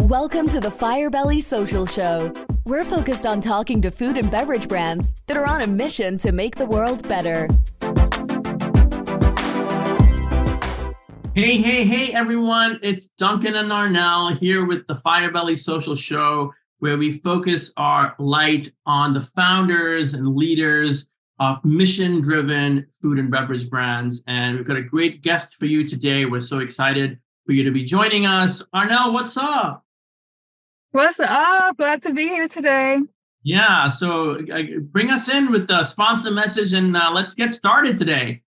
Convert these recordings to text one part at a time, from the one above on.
Welcome to the Firebelly Social Show. We're focused on talking to food and beverage brands that are on a mission to make the world better. Hey, everyone. It's Duncan and Arnell here with the Firebelly Social Show, where we focus our light on the founders and leaders of mission-driven food and beverage brands. And we've got a great guest for you today. We're so excited for you to be joining us. Arnell, what's up? What's up? Glad to be here today. Yeah, so bring us in with the sponsor message and let's get started today.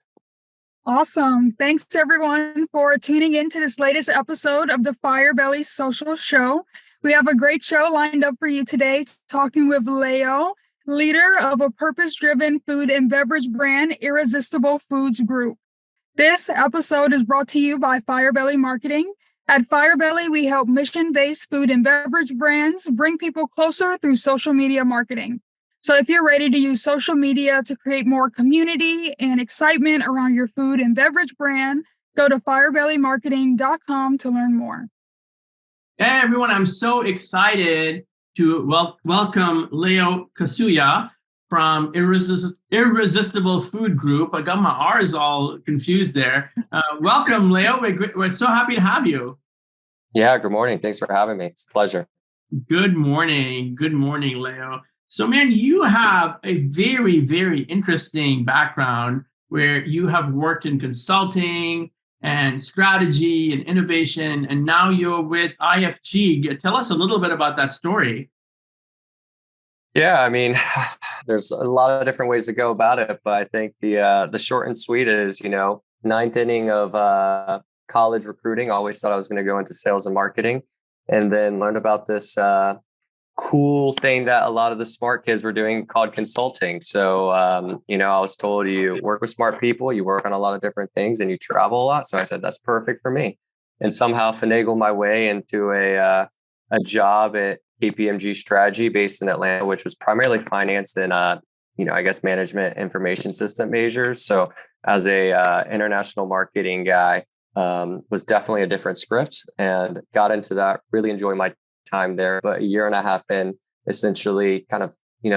Awesome. Thanks everyone for tuning in to this latest episode of the Firebelly Social Show. We have a great show lined up for you today, talking with Leo, leader of a purpose-driven food and beverage brand, Irresistible Foods Group. This episode is brought to you by Firebelly Marketing. At Firebelly, we help mission-based food and beverage brands bring people closer through social media marketing. So if you're ready to use social media to create more community and excitement around your food and beverage brand, go to firebellymarketing.com to learn more. Hey, everyone. I'm so excited to welcome Leo Kasuya from Irresistible Food Group. I got my R's all confused there. Welcome, Leo. We're so happy to have you. Yeah, good morning. Thanks for having me. It's a pleasure. Good morning. Good morning, Leo. So, man, you have a very, very interesting background where you have worked in consulting and strategy and innovation, and now you're with IFG. Tell us a little bit about that story. Yeah, I mean, there's a lot of different ways to go about it, but I think the short and sweet is, ninth inning of college recruiting. I always thought I was going to go into sales and marketing, and then learned about this cool thing that a lot of the smart kids were doing called consulting. So, I was told you work with smart people, you work on a lot of different things, and you travel a lot. So I said, that's perfect for me, and somehow finagle my way into a job at KPMG Strategy based in Atlanta, which was primarily finance and, management information system majors. So as a international marketing guy, was definitely a different script and got into that, really enjoyed my time there. But a year and a half in, essentially kind of,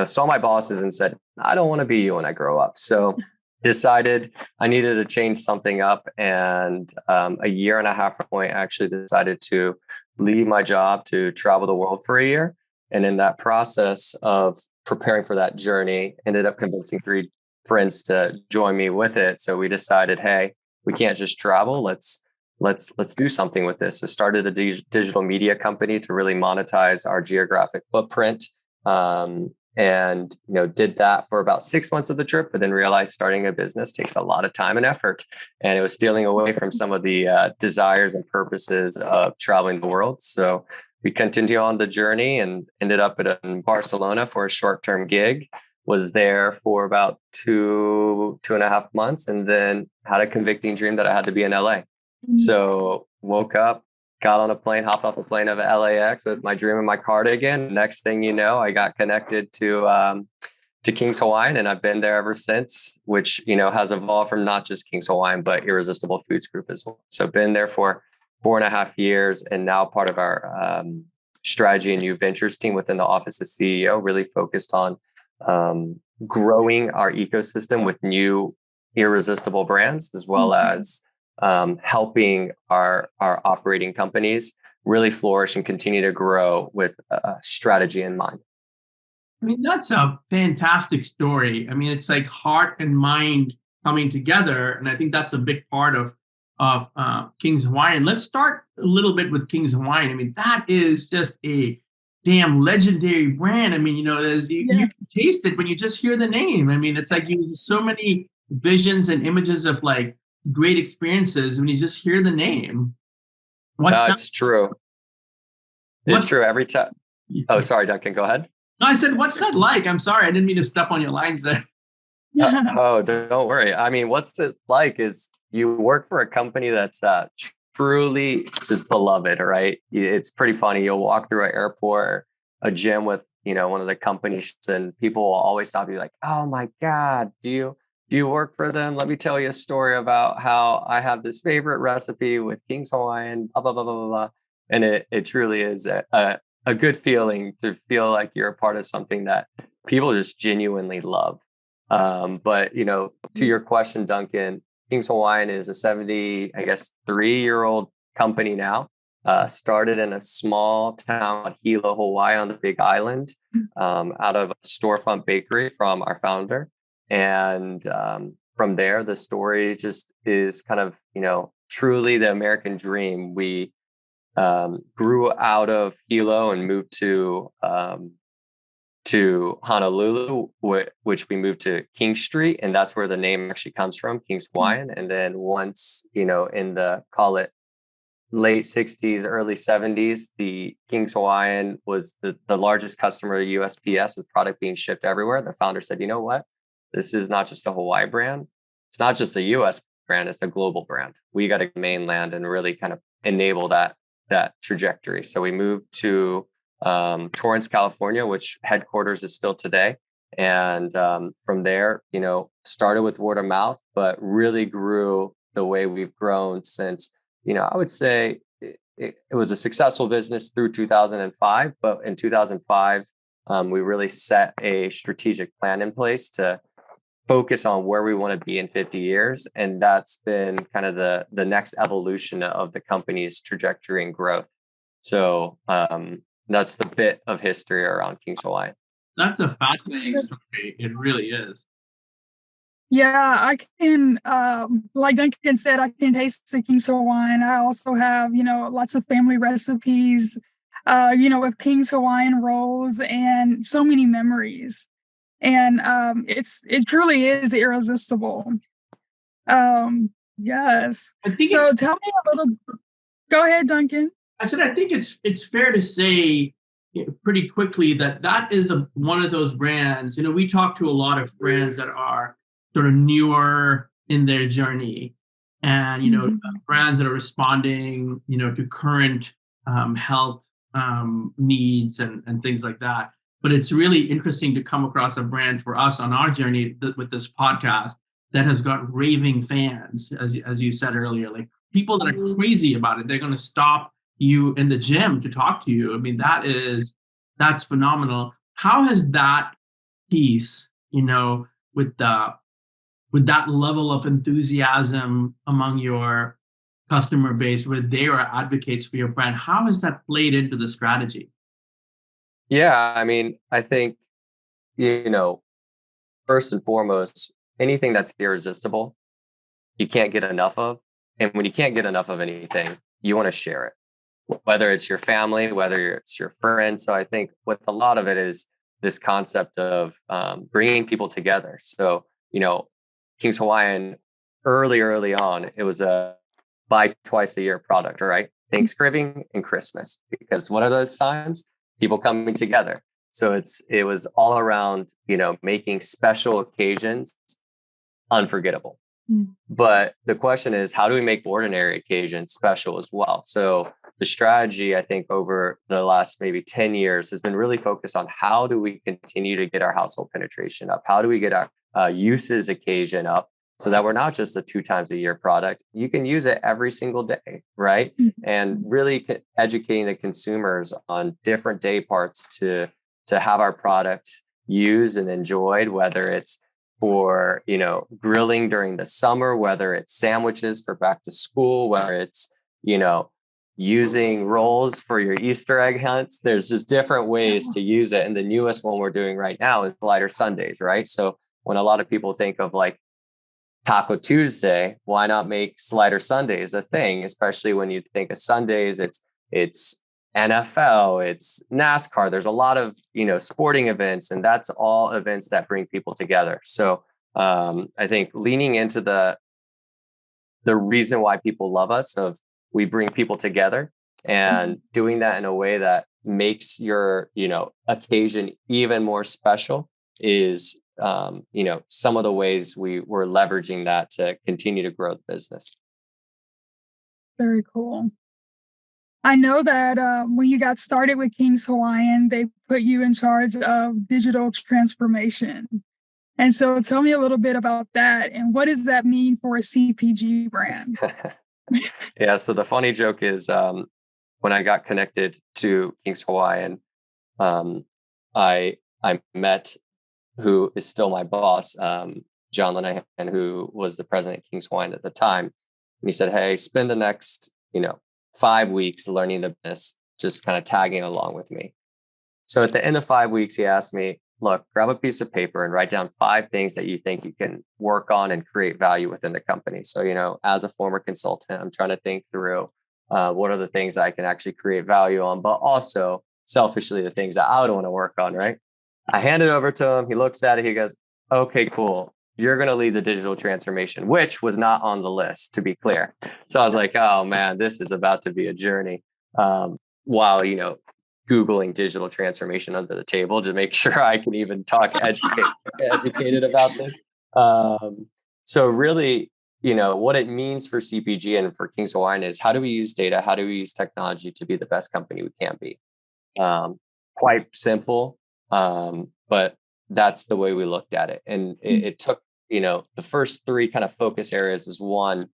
saw my bosses and said, I don't want to be you when I grow up. So decided I needed to change something up. And a year and a half point, I actually decided to leave my job to travel the world for a year. And in that process of preparing for that journey, ended up convincing 3 friends to join me with it. So we decided, hey, we can't just travel. Let's do something with this. So started a digital media company to really monetize our geographic footprint. And did that for about 6 months of the trip, but then realized starting a business takes a lot of time and effort, and it was stealing away from some of the desires and purposes of traveling the world. So we continued on the journey and ended up in Barcelona for a short-term gig. Was there for about two and a half months, and then had a convicting dream that I had to be in LA. Mm-hmm. So woke up, got on a plane, hopped off a plane of LAX with my dream in my cardigan. Next thing you know, I got connected to King's Hawaiian, and I've been there ever since, which, has evolved from not just King's Hawaiian, but Irresistible Foods Group as well. So been there for 4.5 years, and now part of our strategy and new ventures team within the office of CEO, really focused on growing our ecosystem with new irresistible brands, as well as helping our operating companies really flourish and continue to grow with a strategy in mind. I mean, that's a fantastic story. I mean, it's like heart and mind coming together. And I think that's a big part of King's Hawaiian. Let's start a little bit with King's Hawaiian. I mean, that is just a damn legendary brand. I mean, you can taste it when you just hear the name. I mean, it's like you have so many visions and images of like great experiences when you just hear the name. It's true. It's true every time. Oh, sorry, Duncan, go ahead. No, I said, what's that like? I'm sorry, I didn't mean to step on your lines there. Don't worry. I mean, what's it like is you work for a company that's truly just beloved, right? It's pretty funny. You'll walk through an airport or a gym with, one of the companies, and people will always stop you like, oh my God, do you work for them? Let me tell you a story about how I have this favorite recipe with King's Hawaiian, blah, blah, blah, blah, blah. And it truly is a good feeling to feel like you're a part of something that people just genuinely love. But, to your question, Duncan, King's Hawaiian is a 3-year-old company now. Started in a small town called Hilo, Hawaii on the Big Island, out of a storefront bakery from our founder. And from there, the story just is kind of, truly the American dream. We grew out of Hilo and moved to Honolulu, which we moved to King Street. And that's where the name actually comes from, King's Hawaiian. And then once, in the, call it, late 60s, early 70s, the King's Hawaiian was the largest customer of USPS, with product being shipped everywhere. The founder said, you know what? This is not just a Hawaii brand. It's not just a US brand. It's a global brand. We got to mainland and really kind of enable that trajectory. So we moved to Torrance, California, which headquarters is still today. And from there, started with word of mouth, but really grew the way we've grown since. I would say it was a successful business through 2005, but in 2005, we really set a strategic plan in place to focus on where we want to be in 50 years. And that's been kind of the next evolution of the company's trajectory and growth. So that's the bit of history around King's Hawaiian. That's a fascinating story. It really is. Yeah, I can, like Duncan said, I can taste the King's Hawaiian. I also have, lots of family recipes, with King's Hawaiian rolls and so many memories. And it truly is irresistible. Yes. So tell me a little. Go ahead, Duncan. I said, I think it's fair to say pretty quickly that is one of those brands. We talk to a lot of brands that are sort of newer in their journey, and brands that are responding, to current health needs and things like that. But it's really interesting to come across a brand for us on our journey with this podcast that has got raving fans, as you said earlier, like people that are crazy about it. They're going to stop you in the gym to talk to you. I mean, that's phenomenal. How has that piece, with that level of enthusiasm among your customer base, where they are advocates for your brand, how has that played into the strategy? Yeah, I mean, I think, first and foremost, anything that's irresistible, you can't get enough of. And when you can't get enough of anything, you want to share it, whether it's your family, whether it's your friends. So I think with a lot of it is this concept of bringing people together. So, King's Hawaiian, early on, it was a buy twice a year product, right? Thanksgiving and Christmas, because one of those times, people coming together. So it was all around, making special occasions unforgettable. But the question is, how do we make ordinary occasions special as well? So the strategy, I think, over the last maybe 10 years has been really focused on how do we continue to get our household penetration up? How do we get our uses occasion up so that we're not just a 2 times a year product? You can use it every single day, right? And really educating the consumers on different day parts to have our product used and enjoyed, whether it's for, grilling during the summer, whether it's sandwiches for back to school, whether it's, using rolls for your Easter egg hunts. There's just different ways to use it. And the newest one we're doing right now is Slider Sundays, right? So when a lot of people think of like Taco Tuesday, why not make Slider Sundays a thing? Especially when you think of Sundays, it's NFL, it's NASCAR. There's a lot of, sporting events, and that's all events that bring people together. So I think leaning into the reason why people love us, of we bring people together, and doing that in a way that makes your, occasion even more special is, some of the ways we're leveraging that to continue to grow the business. Very cool. I know that when you got started with King's Hawaiian, they put you in charge of digital transformation. And so tell me a little bit about that, and what does that mean for a CPG brand? Yeah. So the funny joke is when I got connected to King's Hawaiian, I met who is still my boss, John Linehan, who was the president of King's Hawaiian at the time. And he said, hey, spend the next, 5 weeks learning the business, just kind of tagging along with me. So at the end of 5 weeks, he asked me, look, grab a piece of paper and write down 5 things that you think you can work on and create value within the company. So, as a former consultant, I'm trying to think through what are the things I can actually create value on, but also selfishly the things that I don't want to work on, right? I hand it over to him. He looks at it. He goes, okay, cool. You're going to lead the digital transformation, which was not on the list, to be clear. So I was like, oh man, this is about to be a journey. While, Googling digital transformation under the table to make sure I can even talk educated about this. So really, what it means for CPG and for King's Hawaiian is how do we use data? How do we use technology to be the best company we can be? Quite simple. But that's the way we looked at it. And it took, the first 3 kind of focus areas is 1,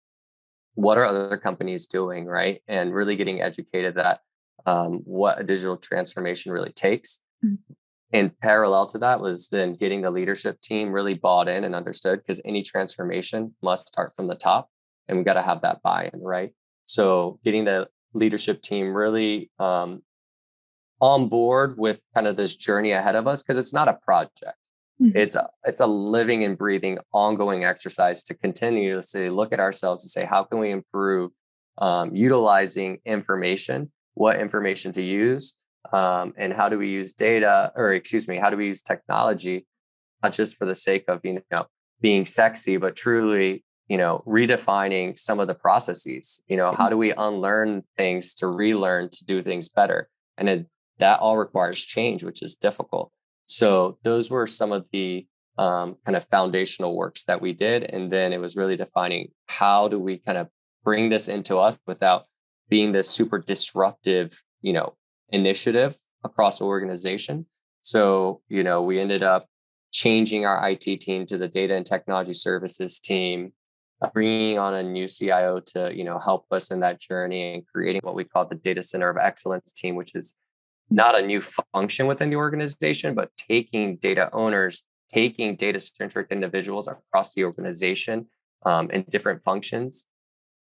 what are other companies doing, right? And really getting educated that what a digital transformation really takes. And parallel to that was then getting the leadership team really bought in and understood, because any transformation must start from the top and we got to have that buy-in, right? So getting the leadership team really on board with kind of this journey ahead of us, because it's not a project. It's a living and breathing ongoing exercise to continuously look at ourselves and say, how can we improve utilizing information, what information to use, and how do we use how do we use technology, not just for the sake of, being sexy, but truly, redefining some of the processes. How do we unlearn things to relearn to do things better? And that all requires change, which is difficult. So those were some of the kind of foundational works that we did. And then it was really defining how do we kind of bring this into us without being this super disruptive, initiative across the organization. So, we ended up changing our IT team to the data and technology services team, bringing on a new CIO to, help us in that journey, and creating what we call the data center of excellence team, which is not a new function within the organization, but taking data owners, taking data-centric individuals across the organization in different functions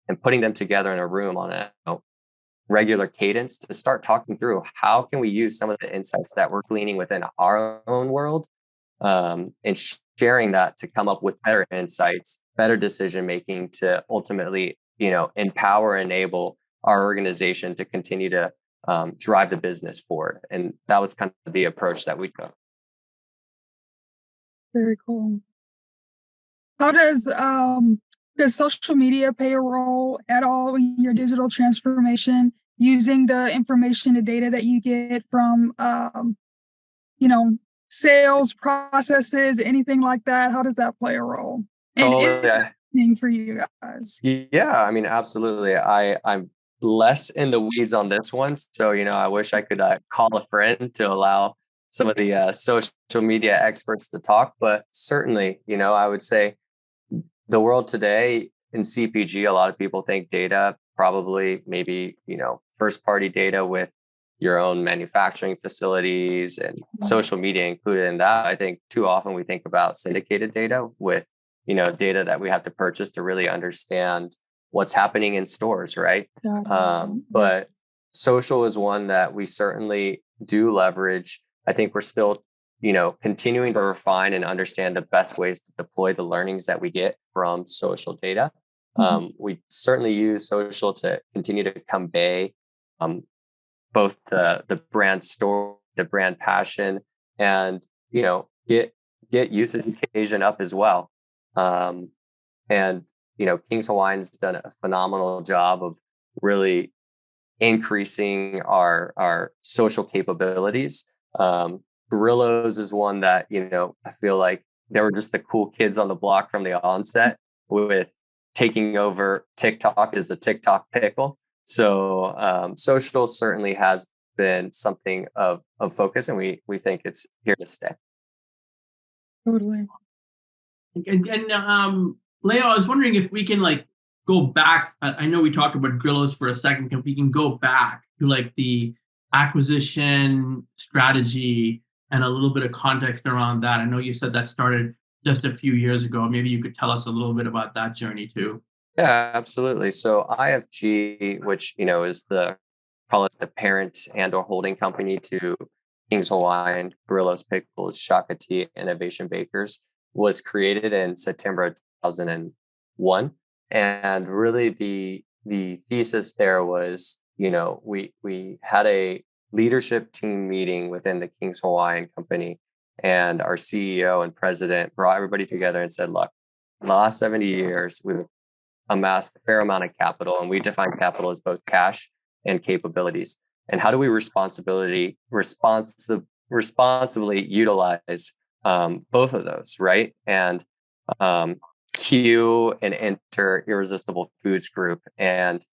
and putting them together in a room on a regular cadence to start talking through how can we use some of the insights that we're gleaning within our own world and sharing that to come up with better insights, better decision-making to ultimately, empower, enable our organization to continue to drive the business forward. And that was kind of the approach that we took. Very cool. How does social media play a role at all in your digital transformation, using the information and data that you get from, sales processes, anything like that? How does that play a role? Totally. And for you guys? Yeah, I mean, absolutely. I'm less in the weeds on this one. So, I wish I could call a friend to allow some of the social media experts to talk. But certainly, I would say the world today in CPG, a lot of people think data, probably maybe, first party data with your own manufacturing facilities and social media included in that. I think too often we think about syndicated data with, data that we have to purchase to really understand what's happening in stores, right? But social is one that we certainly do leverage. I think we're still, continuing to refine and understand the best ways to deploy the learnings that we get from social data. We certainly use social to continue to convey both the brand story, the brand passion, and get usage occasion up as well. And King's Hawaiian's done a phenomenal job of really increasing our social capabilities. Gorillos is one that, I feel like they were just the cool kids on the block from the onset with taking over TikTok as the TikTok pickle. So social certainly has been something of focus, and we think it's here to stay. Totally. And Leo, I was wondering if we can go back, I know we talked about Grillos for a second. We can go back to like the acquisition strategy and a little bit of context around that. I know you said that started just a few years ago. Maybe you could tell us a little bit about that journey too. Yeah, absolutely. So IFG, which is the call it the parent and or holding company to King's Hawaiian, Grillos Pickles, Shaka Tea, Innovation Bakers, was created in September of 2001. And really the thesis there was, we had a leadership team meeting within the King's Hawaiian company, and our CEO and president brought everybody together and said, look, in the last 70 years, we've amassed a fair amount of capital, and we define capital as both cash and capabilities. And how do we responsibly utilize both of those, right? And Q and enter Irresistible Foods Group. And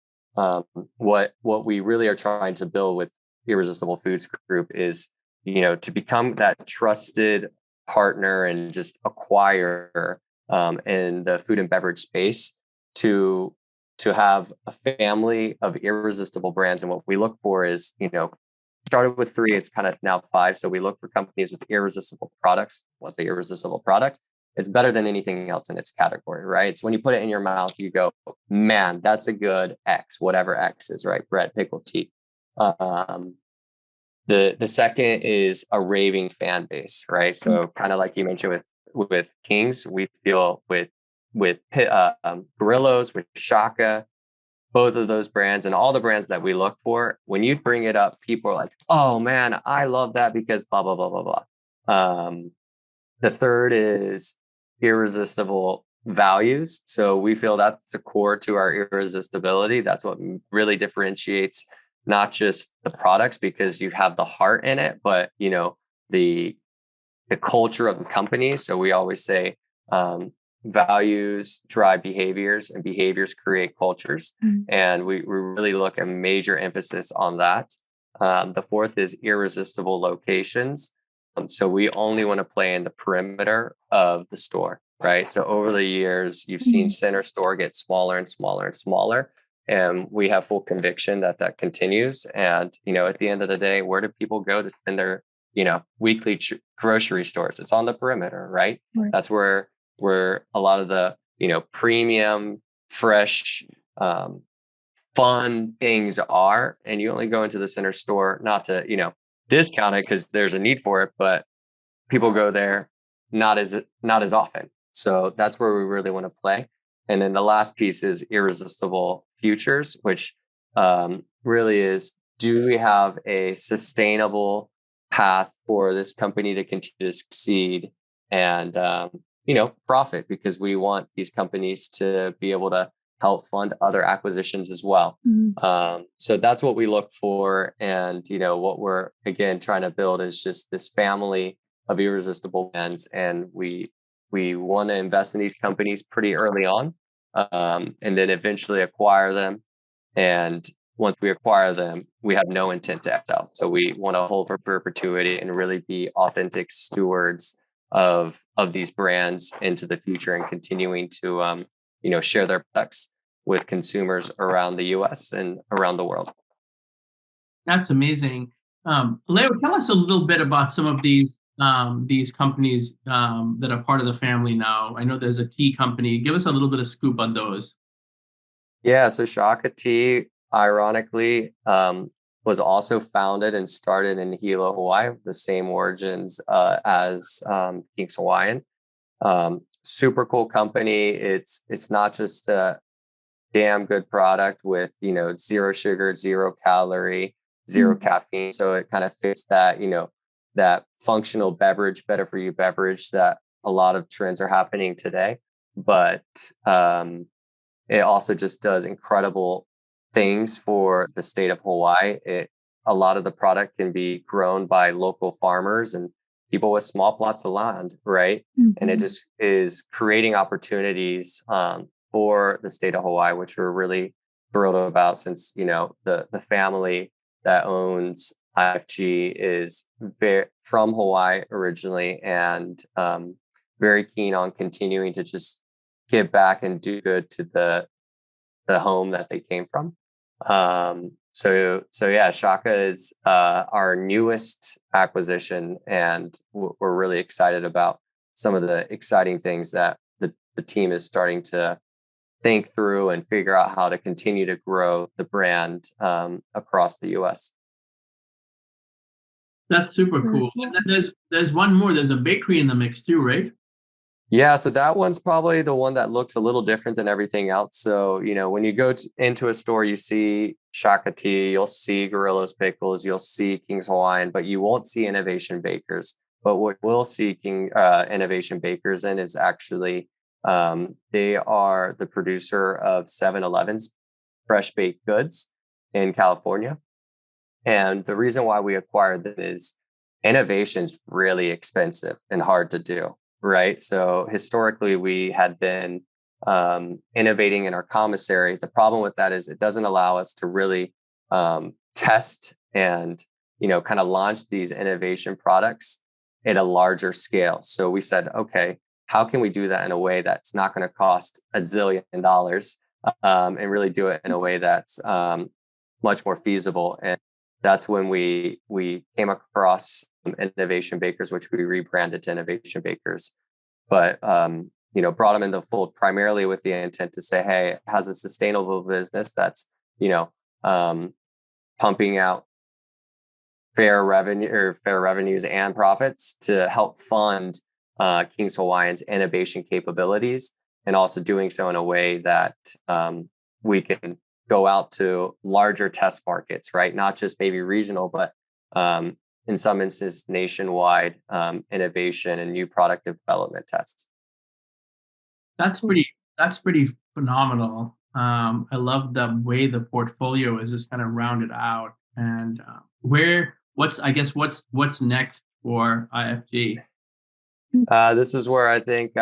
what we really are trying to build with Irresistible Foods Group is, to become that trusted partner and just acquire in the food and beverage space to have a family of irresistible brands. And what we look for is, started with 3, it's kind of now 5. So we look for companies with irresistible products. What's the irresistible product? It's better than anything else in its category, right? So when you put it in your mouth, you go, man, that's a good X, whatever X is, right? Bread, pickle, tea. The second is a raving fan base, right? So kind of like you mentioned with Kings, we feel with Grillos, with Shaka, both of those brands and all the brands that we look for, when you bring it up, people are like, oh man, I love that because blah, blah, blah, blah, blah. The third is irresistible values. So we feel that's the core to our irresistibility. That's what really differentiates not just the products because you have the heart in it, but the culture of the company. So we always say values drive behaviors and behaviors create cultures. And we really look at major emphasis on that. The fourth is irresistible locations. So we only want to play in the perimeter of the store, right? So over the years, you've seen center store get smaller and smaller and smaller. And we have full conviction that continues. And, at the end of the day, where do people go to spend their, weekly grocery stores? It's on the perimeter, right? That's where a lot of the, premium, fresh, fun things are. And you only go into the center store, not to, discount it because there's a need for it, but people go there not as often. So that's where we really want to play. And then the last piece is irresistible futures, which really is, do we have a sustainable path for this company to continue to succeed and profit? Because we want these companies to be able to help fund other acquisitions as well. So that's what we look for. And, what we're, again, trying to build is just this family of irresistible brands. And we want to invest in these companies pretty early on and then eventually acquire them. And once we acquire them, we have no intent to sell. So we want to hold for perpetuity and really be authentic stewards of these brands into the future and continuing to, share their products with consumers around the US and around the world. That's amazing. Leo, tell us a little bit about some of these companies that are part of the family now. I know there's a tea company. Give us a little bit of scoop on those. Yeah, so Shaka Tea, ironically, was also founded and started in Hilo, Hawaii, the same origins as King's Hawaiian. Super cool company. It's not just a damn good product with, zero sugar, 0 calorie, 0 caffeine. So it kind of fits that, that functional beverage, better for you beverage that a lot of trends are happening today. But it also just does incredible things for the state of Hawaii. A lot of the product can be grown by local farmers and people with small plots of land, right? And it just is creating opportunities for the state of Hawaii, which we're really thrilled about since, the family that owns IFG is from Hawaii originally and very keen on continuing to just give back and do good to the home that they came from. So yeah, Shaka is our newest acquisition, and we're really excited about some of the exciting things that the team is starting to think through and figure out how to continue to grow the brand across the U.S. That's super cool. And then there's one more. There's a bakery in the mix too, right? Yeah, so that one's probably the one that looks a little different than everything else. So, when you go into a store, you see Shaka Tea, you'll see Gorillo's Pickles, you'll see King's Hawaiian, but you won't see Innovation Bakers. But what we'll see Innovation Bakers in is actually, they are the producer of 7-Eleven's fresh baked goods in California. And the reason why we acquired them is innovation's really expensive and hard to do. Right. So historically, we had been innovating in our commissary. The problem with that is it doesn't allow us to really test and, kind of launch these innovation products at a larger scale. So we said, OK, how can we do that in a way that's not going to cost $1 zillion and really do it in a way that's much more feasible? And that's when we came across Innovation Bakers, which we rebranded to Innovation Bakers, but brought them into the fold primarily with the intent to say, hey, it has a sustainable business that's pumping out fair revenues and profits to help fund King's Hawaiian's innovation capabilities, and also doing so in a way that we can go out to larger test markets, right? Not just maybe regional, but in some instances, nationwide innovation and new product development tests. That's pretty phenomenal. I love the way the portfolio is just kind of rounded out. And what's next for IFG? This is where I think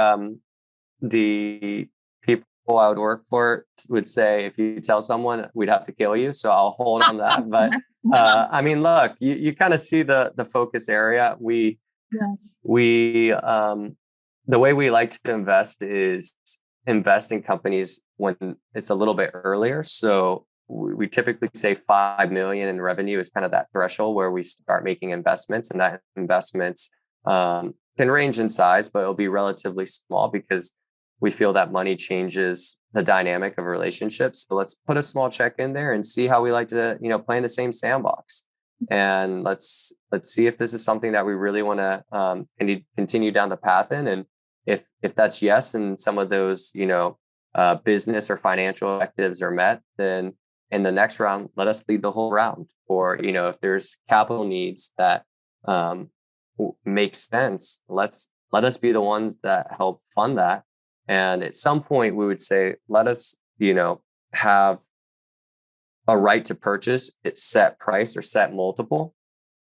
the people I would work for would say, if you tell someone, we'd have to kill you. So I'll hold on that. But look, you kind of see the focus area. The way we like to invest is invest in companies when it's a little bit earlier. So we typically say 5 million in revenue is kind of that threshold where we start making investments, and that investments can range in size, but it'll be relatively small because we feel that money changes the dynamic of relationships. So let's put a small check in there and see how we like to, play in the same sandbox. And let's see if this is something that we really want to continue down the path in. And if that's yes, and some of those, business or financial objectives are met, then in the next round, let us lead the whole round. Or, if there's capital needs that make sense, let us be the ones that help fund that. And at some point, we would say, let us, have a right to purchase at set price or set multiple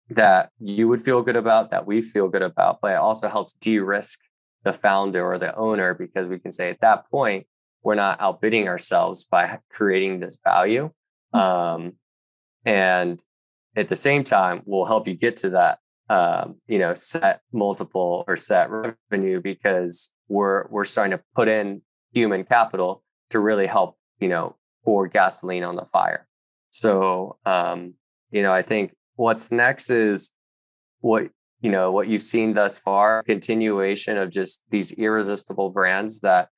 that you would feel good about, that we feel good about. But it also helps de-risk the founder or the owner, because we can say at that point, we're not outbidding ourselves by creating this value. And at the same time, we'll help you get to that, set multiple or set revenue, because we're starting to put in human capital to really help, pour gasoline on the fire. So, I think what's next is what you've seen thus far, continuation of just these irresistible brands that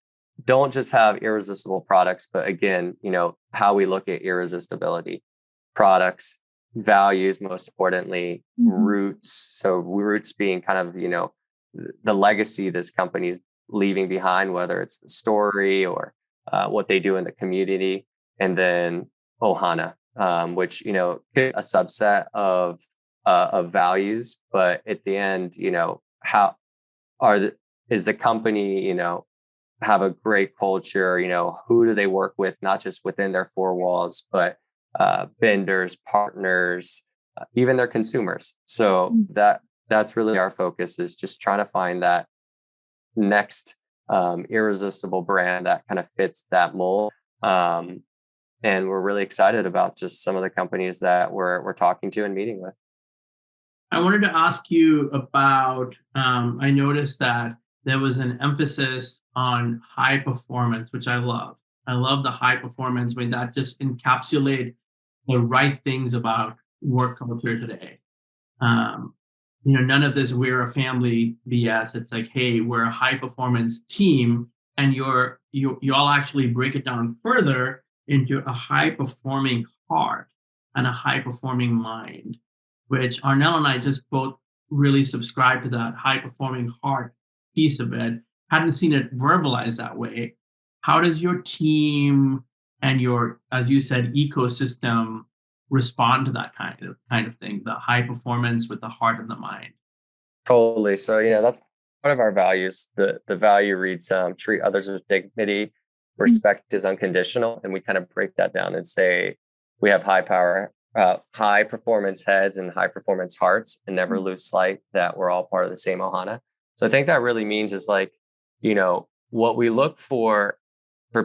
don't just have irresistible products, but again, how we look at irresistibility, products, values, most importantly, roots. So roots being kind of, the legacy this company's leaving behind, whether it's the story or what they do in the community. And then Ohana, which, a subset of values, but at the end, is the company, have a great culture, who do they work with, not just within their four walls, but vendors, partners, even their consumers. So that's really our focus, is just trying to find that next irresistible brand that kind of fits that mold. And we're really excited about just some of the companies that we're talking to and meeting with. I wanted to ask you about, I noticed that there was an emphasis on high performance, which I love. I love the high performance when that just encapsulate the right things about work culture today. Um, none of this we're a family BS. It's like, hey, we're a high performance team, and you all actually break it down further into a high performing heart and a high performing mind, which Arnell and I just both really subscribe to that high performing heart piece of it. Hadn't seen it verbalized that way. How does your team and your, as you said, ecosystem respond to that kind of thing, the high performance with the heart and the mind? Totally. So, that's one of our values. The value reads, treat others with dignity, respect is unconditional. And we kind of break that down and say we have high performance heads and high performance hearts, and never lose sight that we're all part of the same ohana. So I think that really means is like, what we look for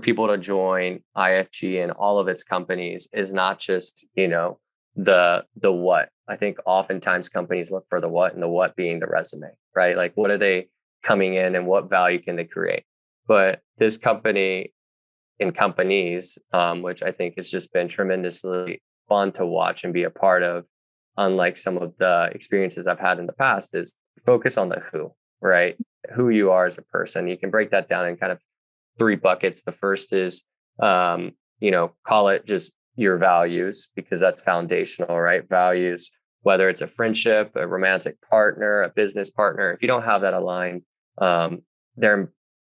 people to join IFG and all of its companies is not just, the what. I think oftentimes companies look for the what, and the what being the resume, right? Like, what are they coming in and what value can they create? But this company and companies, which I think has just been tremendously fun to watch and be a part of, unlike some of the experiences I've had in the past, is focus on the who, right? Who you are as a person. You can break that down in kind of 3 buckets. The first is, call it just your values, because that's foundational, right? Values, whether it's a friendship, a romantic partner, a business partner, if you don't have that aligned, there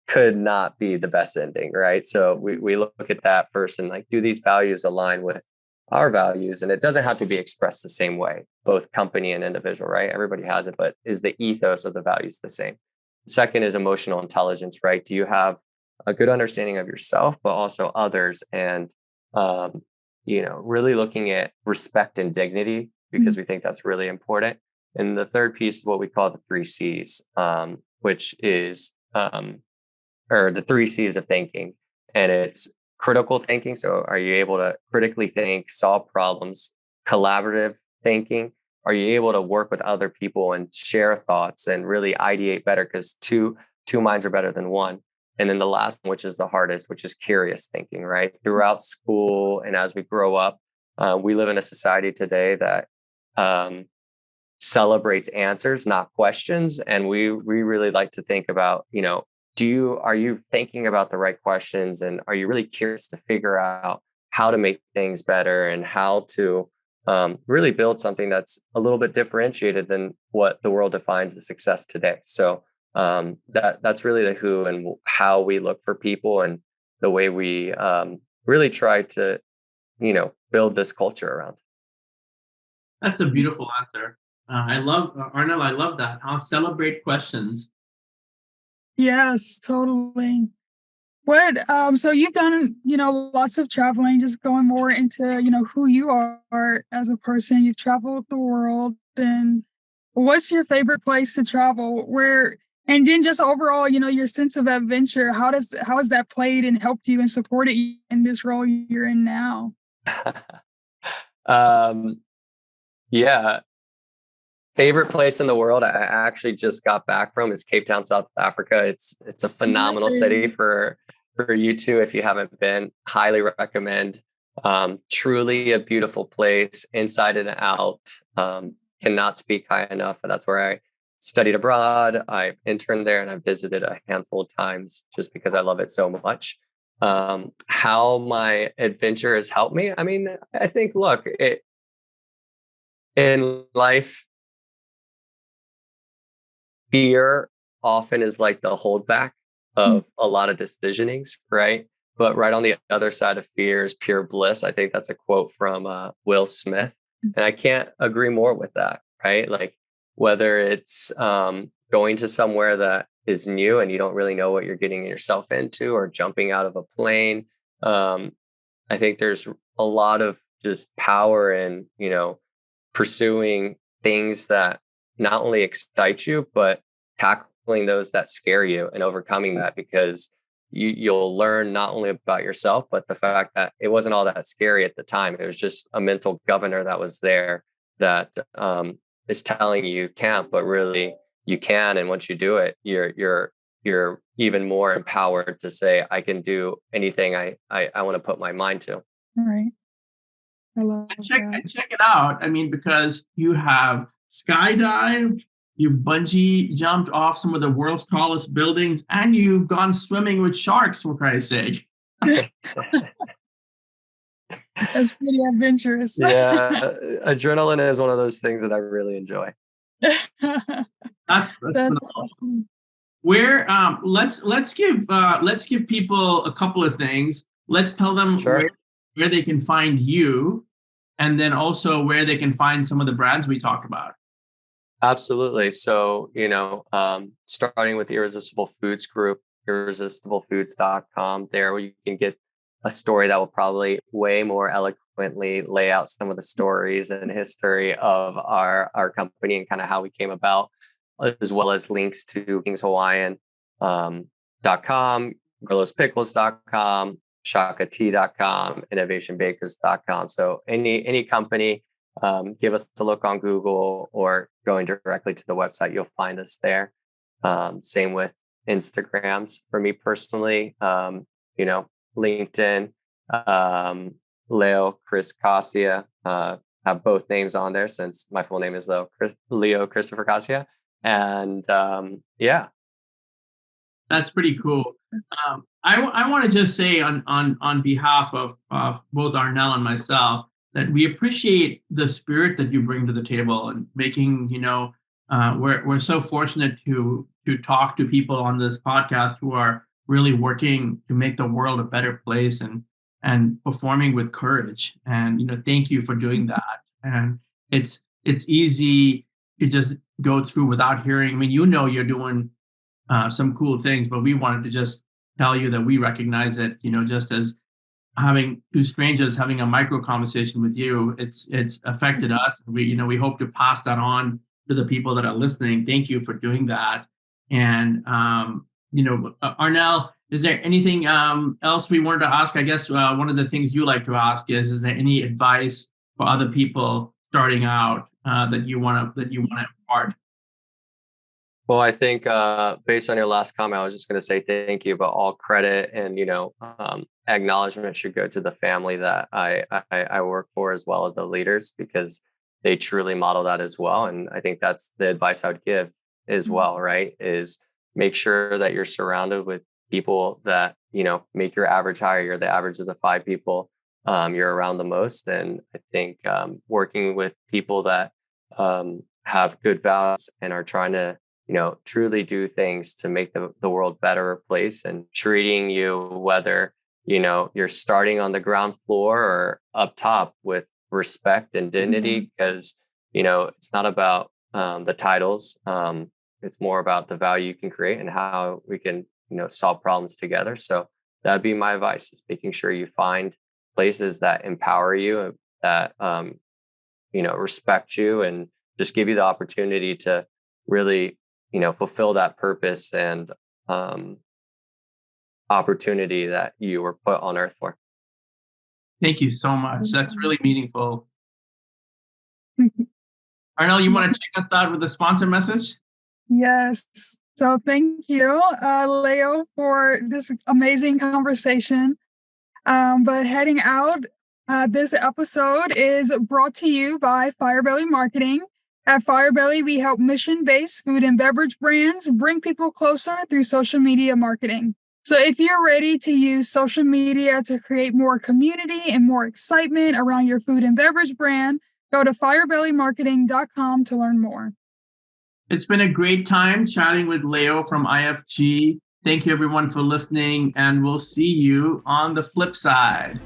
could not be the best ending, right? So we look at that first and like, do these values align with our values? And it doesn't have to be expressed the same way, both company and individual, right? Everybody has it, but is the ethos of the values the same? Second is emotional intelligence, right? Do you have a good understanding of yourself, but also others? And, really looking at respect and dignity, because we think that's really important. And the third piece is what we call the 3 C's, which is, or the 3 C's of thinking. And it's critical thinking. So are you able to critically think, solve problems? Collaborative thinking. Are you able to work with other people and share thoughts and really ideate better? Because two minds are better than one. And then the last one, which is the hardest, which is curious thinking, right? Throughout school and as we grow up, we live in a society today that celebrates answers, not questions. And we really like to think about, are you thinking about the right questions? And are you really curious to figure out how to make things better and how to really build something that's a little bit differentiated than what the world defines as success today? So that's really the who and how we look for people, and the way we really try to, build this culture around. That's a beautiful answer. I love, Arnell, I love that. I'll celebrate questions. Yes, totally. So you've done, lots of traveling, just going more into, who you are as a person. You've traveled the world, and what's your favorite place to travel? And then just overall, your sense of adventure, how has that played and helped you and supported you in this role you're in now? Yeah. Favorite place in the world I actually just got back from is Cape Town, South Africa. It's a phenomenal city for you two. If you haven't been, highly recommend. Truly a beautiful place, inside and out. Cannot speak high enough. And that's where I studied abroad. I interned there, and I visited a handful of times just because I love it so much. How my adventure has helped me. I mean, I think, look, in life, fear often is like the holdback of a lot of decisionings, right? But right on the other side of fear is pure bliss. I think that's a quote from Will Smith. And I can't agree more with that, right? Like, whether it's going to somewhere that is new and you don't really know what you're getting yourself into, or jumping out of a plane. I think there's a lot of just power in, pursuing things that not only excite you, but tackling those that scare you and overcoming that, because you'll learn not only about yourself, but the fact that it wasn't all that scary at the time. It was just a mental governor that was there that is telling you can't, but really you can. And once you do it, you're even more empowered to say, I can do anything I want to put my mind to. All right. I love that. Check it out. I mean, because you have skydived, you've bungee jumped off some of the world's tallest buildings, and you've gone swimming with sharks, for Christ's sake. That's pretty adventurous. Yeah, adrenaline is one of those things that I really enjoy. That's awesome. Where let's give people a couple of things. Let's tell them where they can find you, and then also where they can find some of the brands we talked about. Absolutely. So, starting with the Irresistible Foods Group, irresistiblefoods.com, there you can get a story that will probably way more eloquently lay out some of the stories and history of our company and kind of how we came about, as well as links to kingshawaiian.com, grillospickles.com, shakatea.com, innovationbakers.com. So any company, give us a look on Google or going directly to the website, you'll find us there. Same with Instagrams for me personally, LinkedIn, Leo, Chris, Kasuya, have both names on there since my full name is Leo Christopher Kasuya. And that's pretty cool. I want to just say on behalf of both Arnel and myself that we appreciate the spirit that you bring to the table and making, we're so fortunate to talk to people on this podcast who are really working to make the world a better place and performing with courage. And, thank you for doing that. And it's easy to just go through without hearing. I mean, you're doing some cool things, but we wanted to just tell you that we recognize it, just as having two strangers having a micro conversation with you, it's affected us. We hope to pass that on to the people that are listening. Thank you for doing that. And, Arnel, is there anything else we wanted to ask? I guess one of the things you like to ask is there any advice for other people starting out that you want to impart? Well, I think based on your last comment, I was just going to say thank you, but all credit and acknowledgement should go to the family that I work for, as well as the leaders, because they truly model that as well. And I think that's the advice I would give as well, right? Is make sure that you're surrounded with people that make your average higher. You're the average of the 5 people you're around the most. And I think working with people that have good values and are trying to truly do things to make the world a better place, and treating you, whether, you're starting on the ground floor or up top, with respect and dignity, because, it's not about the titles. It's more about the value you can create and how we can, solve problems together. So that'd be my advice, is making sure you find places that empower you, that, respect you, and just give you the opportunity to really, fulfill that purpose and opportunity that you were put on earth for. Thank you so much. That's really meaningful. Arnel, you want to check us out with the sponsor message? Yes. So thank you, Leo, for this amazing conversation. But heading out, this episode is brought to you by Firebelly Marketing. At Firebelly, we help mission-based food and beverage brands bring people closer through social media marketing. So if you're ready to use social media to create more community and more excitement around your food and beverage brand, go to firebellymarketing.com to learn more. It's been a great time chatting with Leo from IFG. Thank you, everyone, for listening, and we'll see you on the flip side.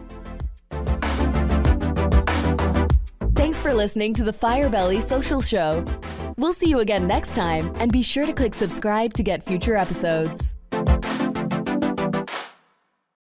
Thanks for listening to the Firebelly Social Show. We'll see you again next time, and be sure to click subscribe to get future episodes.